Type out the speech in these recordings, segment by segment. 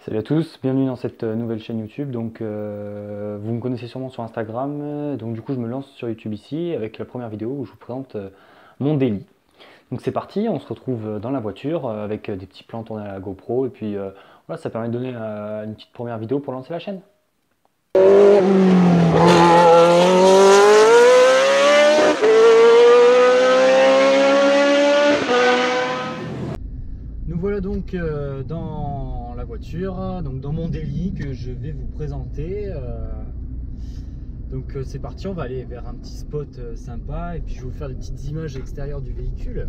Salut à tous, bienvenue dans cette nouvelle chaîne YouTube. Donc, vous me connaissez sûrement sur Instagram. Donc, du coup, je me lance sur YouTube ici avec la première vidéo où je vous présente mon daily. Donc, c'est parti, on se retrouve dans la voiture avec des petits plans tournés à la GoPro. Et puis, voilà, ça permet de donner une petite première vidéo pour lancer la chaîne. Nous voilà donc dans la voiture, donc dans mon daily que je vais vous présenter. Donc c'est parti, on va aller vers un petit spot sympa et puis je vais vous faire des petites images extérieures du véhicule.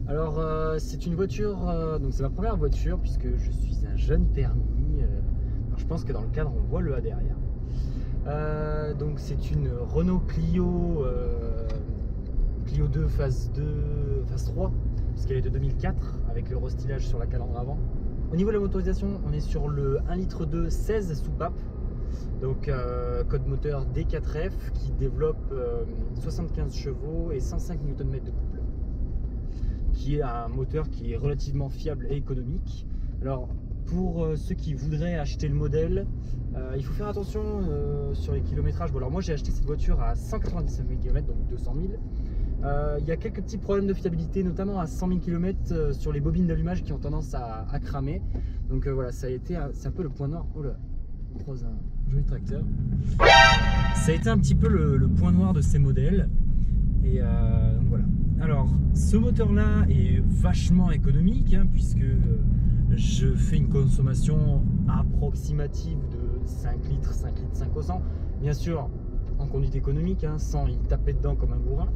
Alors c'est une voiture, donc c'est ma première voiture puisque je suis un jeune permis. Alors, je pense que dans le cadre on voit le A derrière. Donc c'est une Renault Clio, Clio 2 phase 3 puisqu'elle est de 2004 avec le restylage sur la calandre avant. Au niveau de la motorisation, on est sur le 1,2 litre 16 soupapes. Donc code moteur D4F qui développe 75 chevaux et 105 Nm de couple, qui est un moteur qui est relativement fiable et économique. Alors pour ceux qui voudraient acheter le modèle, il faut faire attention sur les kilométrages. Bon, alors moi j'ai acheté cette voiture à 199 000 km, donc 200 000. Il y a quelques petits problèmes de fiabilité, notamment à 100 000 km sur les bobines d'allumage qui ont tendance à cramer. Donc voilà, ça a été c'est un peu le point noir. Oh là, on croise un joli tracteur. Ça a été un petit peu le point noir de ces modèles. Et donc voilà. Alors, ce moteur-là est vachement économique, hein, puisque je fais une consommation approximative de 5 litres 500. Bien sûr, en conduite économique, hein, sans y taper dedans comme un bourrin.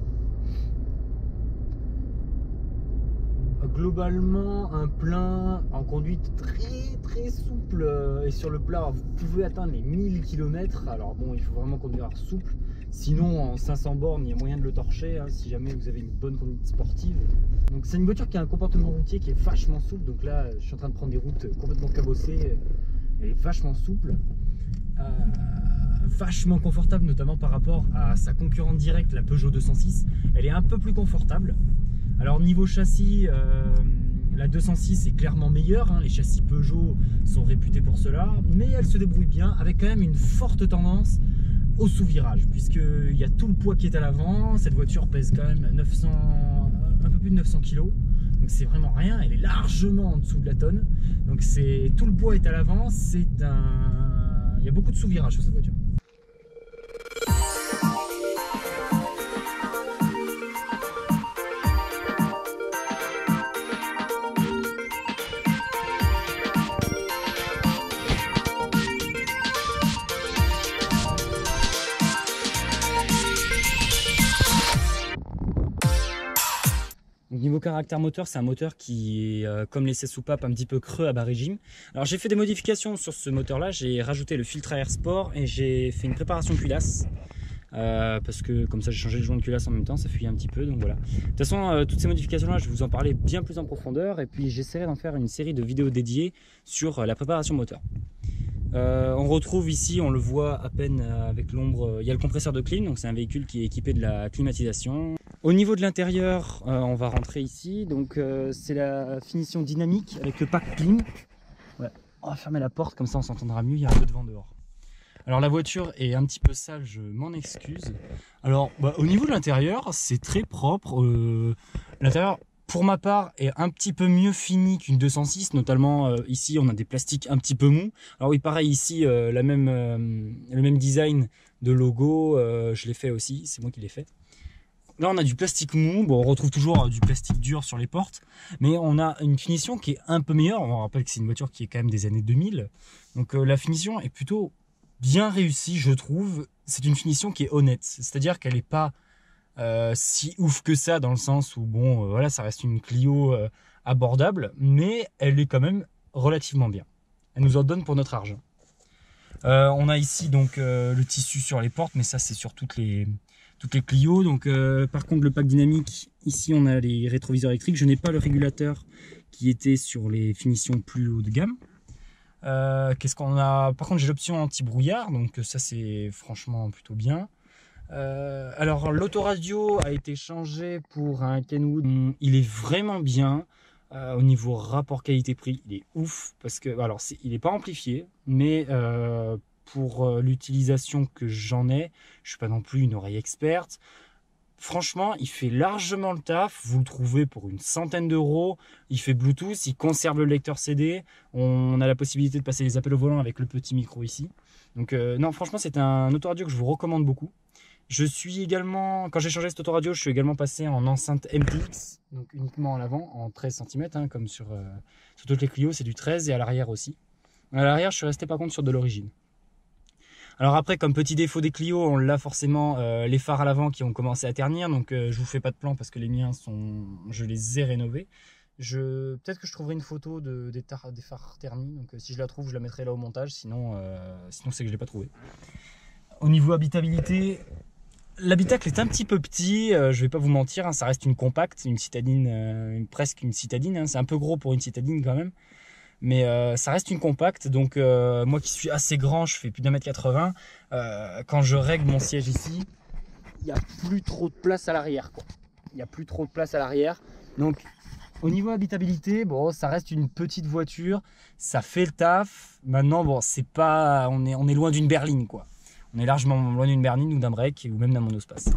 Globalement, un plein en conduite très souple et sur le plat, vous pouvez atteindre les 1000 km. Alors bon, il faut vraiment conduire souple. Sinon, en 500 bornes, il y a moyen de le torcher hein, si jamais vous avez une bonne conduite sportive. Donc c'est une voiture qui a un comportement routier qui est vachement souple. Donc là, je suis en train de prendre des routes complètement cabossées. Elle est vachement souple. Vachement confortable, notamment par rapport à sa concurrente directe, la Peugeot 206. Elle est un peu plus confortable. Alors niveau châssis, la 206 est clairement meilleure, hein, les châssis Peugeot sont réputés pour cela, mais elle se débrouille bien avec quand même une forte tendance au sous-virage, puisqu'il y a tout le poids qui est à l'avant. Cette voiture pèse quand même un peu plus de 900 kg, donc c'est vraiment rien, elle est largement en dessous de la tonne, donc tout le poids est à l'avant, il y a beaucoup de sous-virage sur cette voiture. Niveau caractère moteur, c'est un moteur qui est comme les 16 soupapes un petit peu creux à bas régime. Alors j'ai fait des modifications sur ce moteur là, j'ai rajouté le filtre à air sport et j'ai fait une préparation culasse parce que comme ça j'ai changé le joint de culasse en même temps, ça fuit un petit peu, donc voilà. De toute façon toutes ces modifications là je vais vous en parler bien plus en profondeur et puis j'essaierai d'en faire une série de vidéos dédiées sur la préparation moteur. On retrouve ici, on le voit à peine avec l'ombre, il y a le compresseur de clim, donc c'est un véhicule qui est équipé de la climatisation. Au niveau de l'intérieur, on va rentrer ici, donc c'est la finition dynamique avec le pack clim. Ouais. On va fermer la porte, comme ça on s'entendra mieux, il y a un peu de vent dehors. Alors la voiture est un petit peu sale, je m'en excuse. Alors au niveau de l'intérieur, c'est très propre. L'intérieur, pour ma part, est un petit peu mieux fini qu'une 206, notamment ici on a des plastiques un petit peu mous. Alors oui, pareil ici, le même design de logo, je l'ai fait aussi, c'est moi qui l'ai fait. Là on a du plastique mou, bon on retrouve toujours du plastique dur sur les portes, mais on a une finition qui est un peu meilleure. On rappelle que c'est une voiture qui est quand même des années 2000, donc la finition est plutôt bien réussie je trouve. C'est une finition qui est honnête, c'est-à-dire qu'elle n'est pas si ouf que ça dans le sens où bon voilà, ça reste une Clio abordable, mais elle est quand même relativement bien. Elle nous en donne pour notre argent. On a ici donc le tissu sur les portes, mais ça c'est sur toutes les Clio. Donc par contre le pack dynamique, ici on a les rétroviseurs électriques. Je n'ai pas le régulateur qui était sur les finitions plus haut de gamme. Qu'est-ce qu'on a? Par contre j'ai l'option anti-brouillard, donc ça c'est franchement plutôt bien. Alors l'autoradio a été changé pour un Kenwood, il est vraiment bien. Au niveau rapport qualité-prix, il est ouf parce que, alors, il n'est pas amplifié, mais pour l'utilisation que j'en ai, je suis pas non plus une oreille experte. Franchement, il fait largement le taf. Vous le trouvez pour une centaine d'euros. Il fait Bluetooth, il conserve le lecteur CD. On a la possibilité de passer les appels au volant avec le petit micro ici. Donc non, franchement, c'est un autoradio que je vous recommande beaucoup. Je suis également, quand j'ai changé cet autoradio, je suis également passé en enceinte MTX, donc uniquement en avant, en 13 cm, hein, comme sur toutes les Clio, c'est du 13, et à l'arrière aussi. À l'arrière, je suis resté par contre sur de l'origine. Alors après, comme petit défaut des Clio, on l'a forcément les phares à l'avant qui ont commencé à ternir, donc je vous fais pas de plan parce que les miens je les ai rénovés. Peut-être que je trouverai une photo des phares ternis, donc si je la trouve, je la mettrai là au montage, sinon c'est que je l'ai pas trouvé. Au niveau habitabilité, l'habitacle est un petit peu petit, je vais pas vous mentir, hein, ça reste une compacte, une citadine, presque une citadine, hein, c'est un peu gros pour une citadine quand même. Mais ça reste une compacte, donc moi qui suis assez grand, je fais plus d'1m80, quand je règle mon siège ici, il n'y a plus trop de place à l'arrière, quoi. Il n'y a plus trop de place à l'arrière. Donc au niveau habitabilité, bon, ça reste une petite voiture, ça fait le taf. Maintenant, bon, c'est pas, on est loin d'une berline, quoi. On est largement loin d'une berline ou d'un break ou même d'un monospace.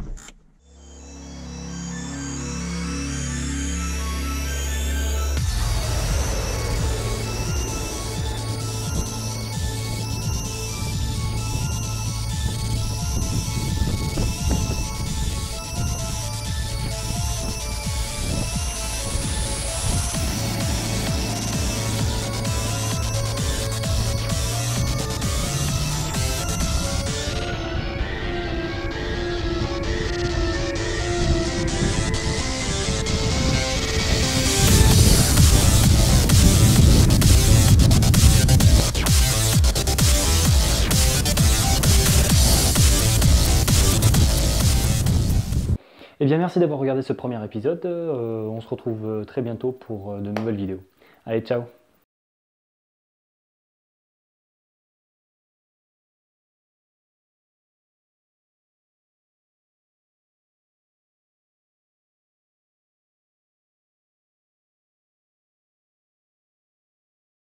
Eh bien, merci d'avoir regardé ce premier épisode. On se retrouve très bientôt pour de nouvelles vidéos. Allez, ciao!